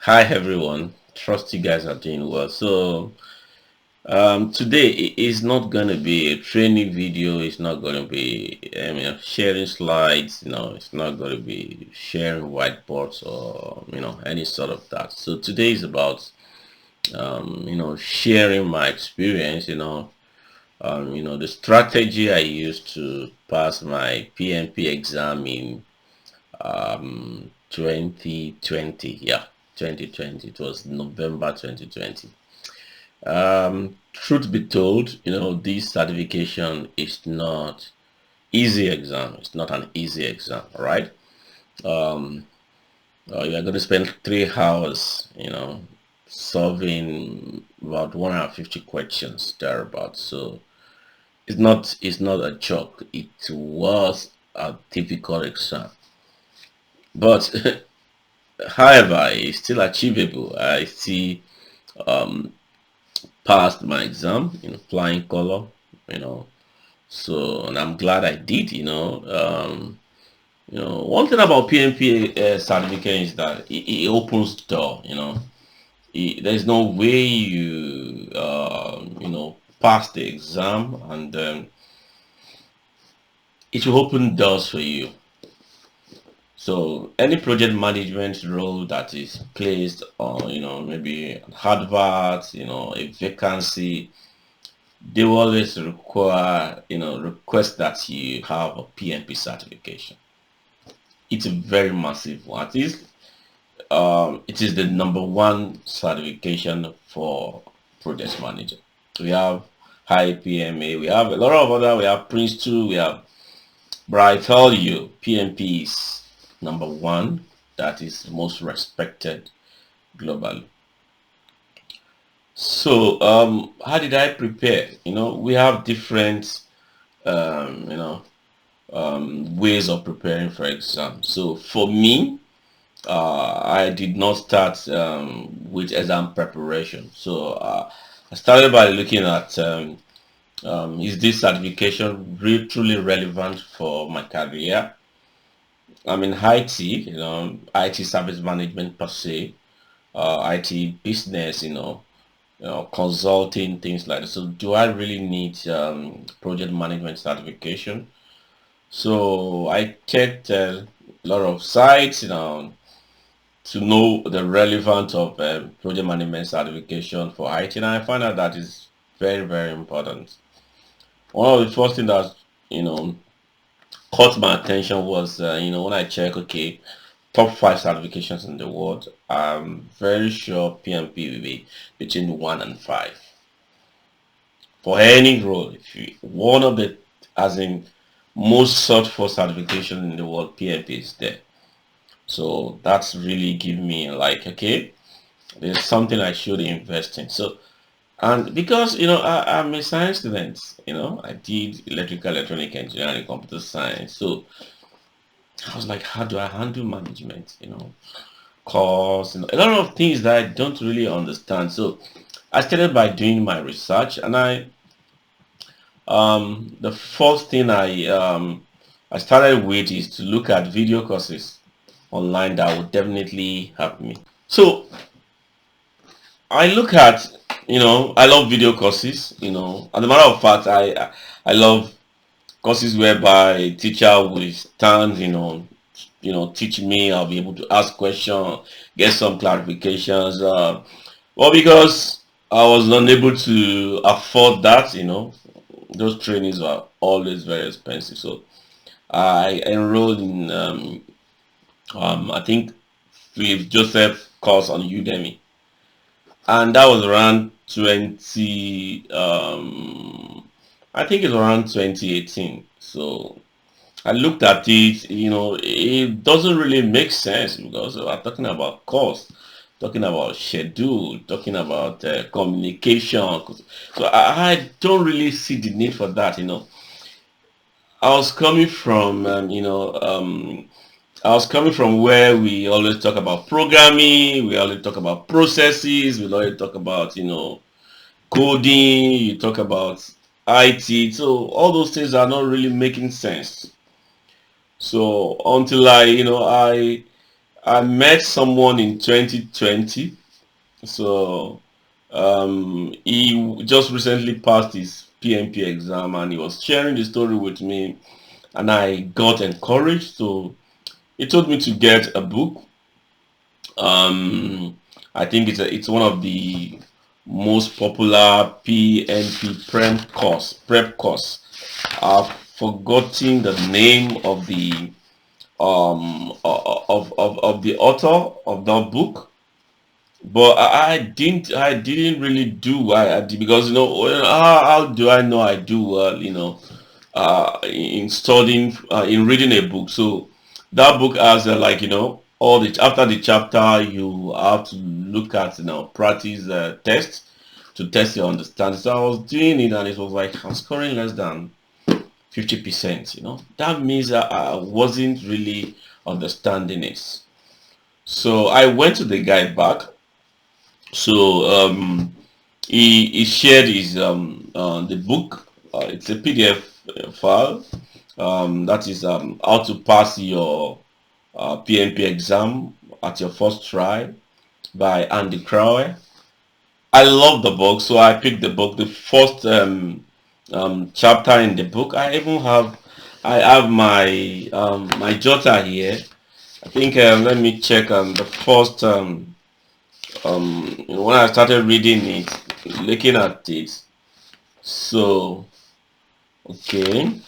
Hi everyone, trust you guys are doing well. Today it is not going to be a training video. It's not going to be sharing slides. It's not going to be sharing whiteboards or any sort of that. So today is about sharing my experience. The strategy I used to pass my PMP exam in 2020. Yeah, 2020. It was November 2020. Truth be told, this certification is not easy exam. It's not an easy exam, all right? Um, you are going to spend 3 hours, solving about 150 questions thereabout. So it's not a joke. It was a difficult exam, but however, it's still achievable. I see um, passed my exam in flying color, you know. So, and I'm glad I did, one thing about PMP certificate is that it opens door, there's no way pass the exam and it will open doors for you. So any project management role that is placed on, maybe an advert, a vacancy, they will always require, request that you have a PMP certification. It's a very massive one. It is the number one certification for project manager. We have high PMA, we have a lot of other, we have Prince 2, we have, but I tell you, PMP is number one, that is most respected globally. So, how did I prepare? We have different, um, you know, ways of preparing for exams. So for me, I did not start with exam preparation. So I started by looking at is this certification really truly relevant for my career? I'm in IT, IT service management per se, IT business, consulting, things like that. So do I really need project management certification? So I checked a lot of sites, to know the relevance of project management certification for IT, and I found out that is very, very important. One of the first things that you know caught my attention was when I check, okay, top five certifications in the world. I'm very sure PMP will be between one and five for any role. If you one of the as in most sought for certification in the world, PMP is there. So that's really give me like, okay, there's something I should invest in. So, and because, I'm a science student, I did electrical, electronic engineering, computer science. So I was like, how do I handle management, course, a lot of things that I don't really understand. So I started by doing my research, and the first thing I started with is to look at video courses online that would definitely help me. So I look at, I love video courses, as a matter of fact, I love courses whereby teacher will stand, teach me. I'll be able to ask questions, get some clarifications. Well, because I was unable to afford that, those trainings are always very expensive. So I enrolled in, I think, Philip Joseph course on Udemy, and that was around 20 I think it's around 2018. So I looked at it, it doesn't really make sense because we're talking about cost, talking about schedule, talking about communication. So I don't really see the need for that. I was coming from I was coming from where we always talk about programming, we always talk about processes, we always talk about, coding, you talk about IT. So all those things are not really making sense. So until I met someone in 2020. So he just recently passed his PMP exam, and he was sharing the story with me, and I got encouraged. So he told me to get a book. Um, I think it's one of the most popular PMP prep course. I've forgotten the name of the of the author of that book, but I didn't really do what I did, because how do I know I do well, in studying, in reading a book. So that book has, like, all the after the chapter you have to look at, practice tests to test your understanding. So I was doing it, and it was like I'm scoring less than 50%. That means I wasn't really understanding it. So I went to the guy back. So he shared his the book. It's a PDF file. That is how to pass your PMP exam at your first try, by Andy Crowell. I love the book, so I picked the book. The first chapter in the book. I have my jotter here. I think, let me check the first when I started reading it, looking at it. So okay,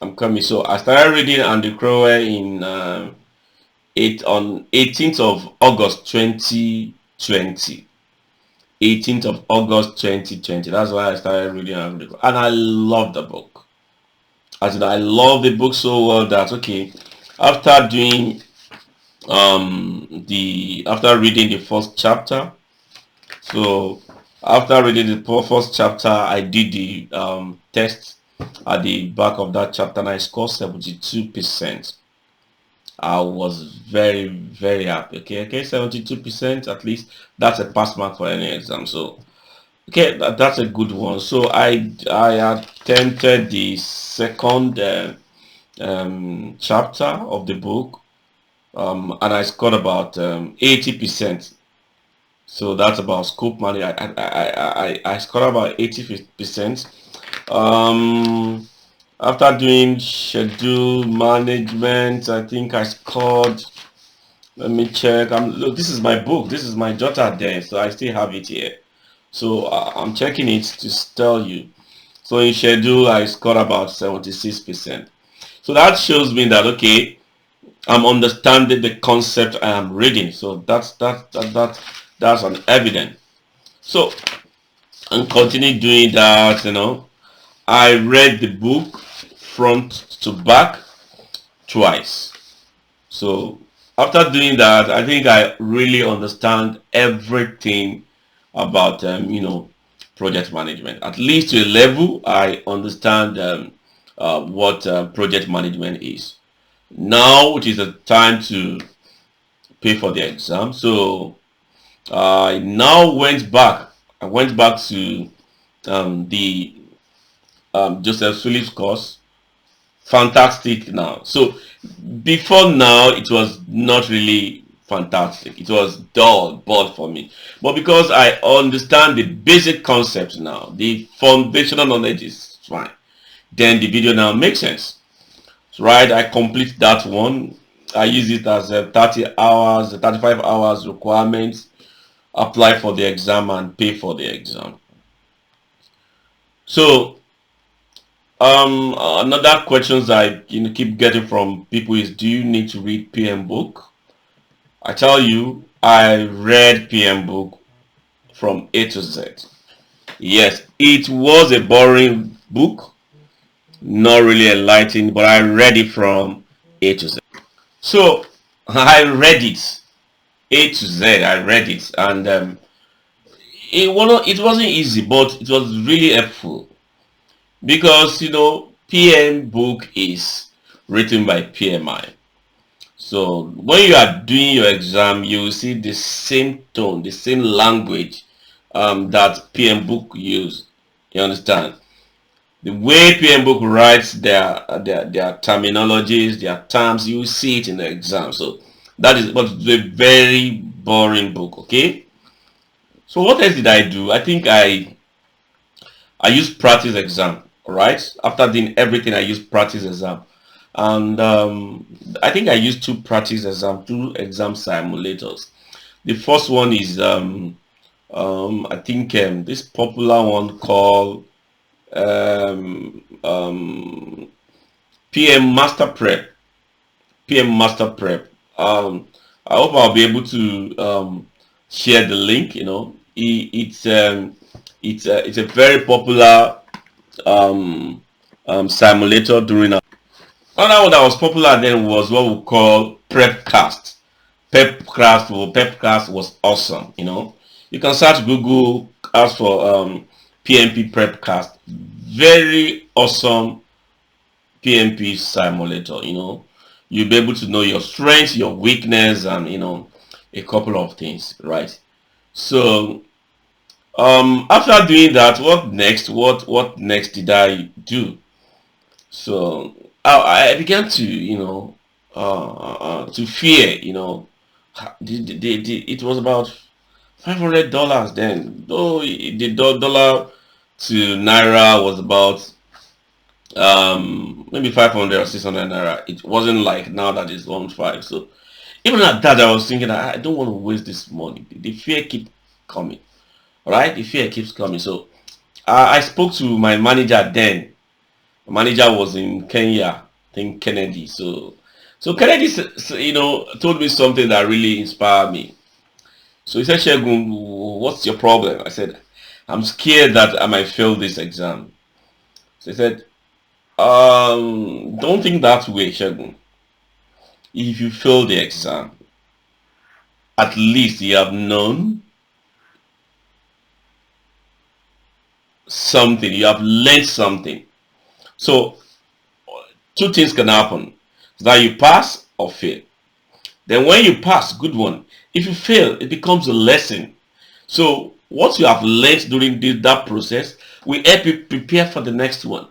I'm coming. So I started reading Andy Crowell in 18th of August 2020. 18th of August 2020. That's why I started reading Andy Crowell, and I love the book. As in, I love the book so well that, okay, after doing the after reading the first chapter. So after reading the first chapter, I did the test at the back of that chapter, and I scored 72%. I was very, very happy. Okay, 72%, at least that's a pass mark for any exam. So okay, that's a good one. So I attempted the second chapter of the book, and I scored about 80%. So that's about scope money. I scored about 80%. Um, After doing schedule management, I think I scored. Let me check. Look, this is my book. This is my jotter there, so I still have it here. So I'm checking it to tell you. So in schedule, I scored about 76%. So that shows me that, okay, I'm understanding the concept I am reading. So that's an evidence. So and continue doing that. I read the book front to back twice. So after doing that, I think I really understand everything about project management. At least to a level, I understand what project management is. Now it is the time to pay for the exam. So I now went back. I went back to the Joseph Phillips course. Fantastic now. So before now, it was not really fantastic. It was dull, bored for me. But because I understand the basic concepts now, the foundational knowledge is fine. Then the video now makes sense. So, right? I complete that one. I use it as a 30 hours, 35 hours requirements. Apply for the exam and pay for the exam. So another questions I keep getting from people is, do you need to read PM book? I tell you, I read PM book from A to Z. Yes, it was a boring book, not really enlightening, but I read it from A to Z. So I read it A to Z. I read it, and it wasn't easy, but it was really helpful, because PM book is written by PMI. So when you are doing your exam, you will see the same tone, the same language that PM book use. You understand? The way PM book writes their terminologies, their terms, you will see it in the exam. So That is, but it's a very boring book. Okay. So what else did I do? I think I used practice exam. All right. After doing everything, I used practice exam, and I think I used two exam simulators. The first one is I think this popular one called PM Master Prep. PM Master Prep. I hope I'll be able to share the link. You know, it's a very popular simulator during our. Another one that was popular then was what we call Prepcast. Pepcast was awesome. You know, you can search Google, ask for PMP Prepcast. Very awesome PMP simulator. You know, you'll be able to know your strengths, your weakness, and you know, a couple of things, right? So after doing that, what next? What next did I do? So I began to, you know, to fear, you know, it was about $500 then. Though the dollar to naira was about maybe 500 or 600 naira. It wasn't like now that it's 1.5. So even at that, I was thinking I don't want to waste this money. The fear keep coming, right? The fear keeps coming. So I spoke to my manager then. My manager was in Kenya, I think Kennedy. So Kennedy, you know, told me something that really inspired me. So he said, Shegun, what's your problem? I said, I'm scared that I might fail this exam. So he said, don't think that way, Shegun. If you fail the exam, at least you have known something, you have learned something. So two things can happen. That you pass or fail. Then when you pass, good one. If you fail, it becomes a lesson. So what you have learned during that process will help you prepare for the next one.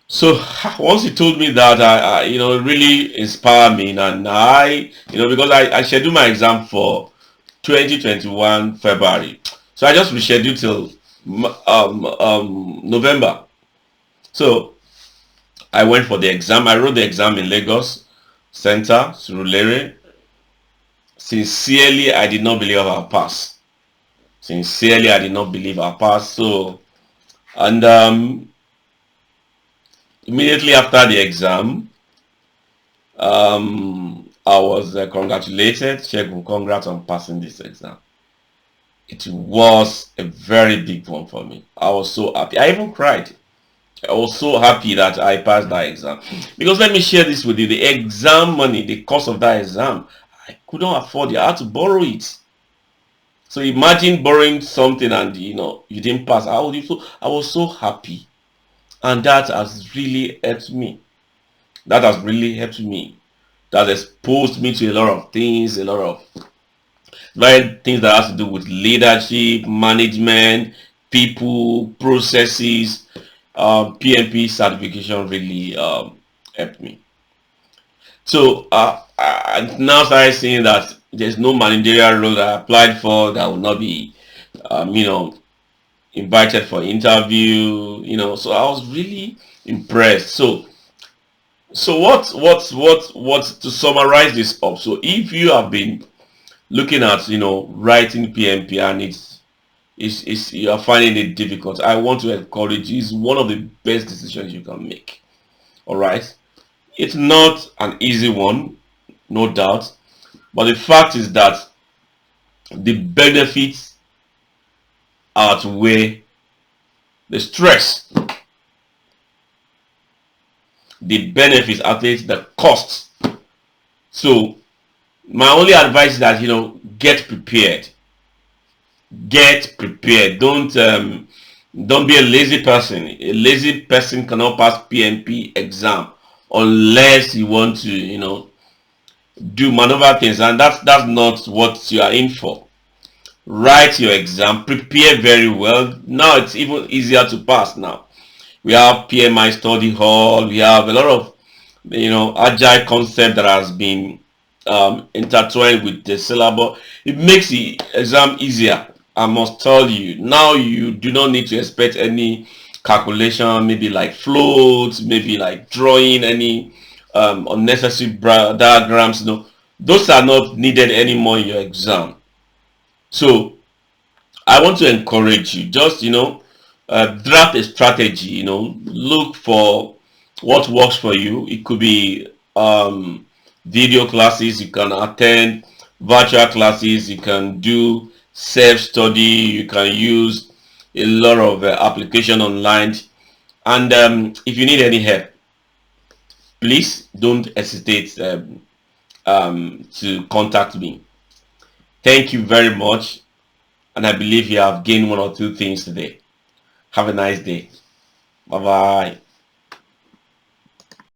So once he told me that, you know, it really inspired me, and you know, because I scheduled my exam for 2021 February, so I just rescheduled till November. So I went for the exam. I wrote the exam in Lagos Center, Surulere. Sincerely, I did not believe I'll pass. Sincerely, I did not believe I'll pass. So, and immediately after the exam, I was congratulated. Shegun, congrats on passing this exam. It was a very big one for me. I was so happy. I even cried. I was so happy that I passed that exam. Because let me share this with you. The exam money, the cost of that exam, I couldn't afford it. I had to borrow it. So imagine borrowing something and you know you didn't pass. I was so happy. And that has really helped me. That has really helped me. That exposed me to a lot of things, a lot of very things that has to do with leadership, management, people, processes. PMP certification really helped me. So I now started seeing that there's no managerial role that I applied for that will not be, you know, invited for interview. You know, so I was really impressed. So what to summarize this up? So if you have been looking at, you know, writing PMP and it's you are finding it difficult, I want to encourage you. It's one of the best decisions you can make. All right, it's not an easy one, no doubt, but the fact is that the benefits outweigh the stress. The benefits outweigh the costs. So my only advice is that, you know, get prepared. Get prepared. Don't be a lazy person. A lazy person cannot pass PMP exam unless you want to, you know, do maneuver things, and that's not what you are in for. Write your exam, prepare very well. Now it's even easier to pass now. We have PMI study hall, we have a lot of agile concept that has been intertwined with the syllabus. It makes the exam easier. I must tell you. Now you do not need to expect any calculation, maybe like floats, maybe like drawing any unnecessary diagrams. No, those are not needed anymore in your exam. So I want to encourage you. Just draft a strategy. Look for what works for you. It could be video classes. You can attend virtual classes. You can do self study. You can use a lot of application online. And if you need any help, please don't hesitate to contact me. Thank you very much, and I believe you have gained one or two things today. Have a nice day. Bye bye.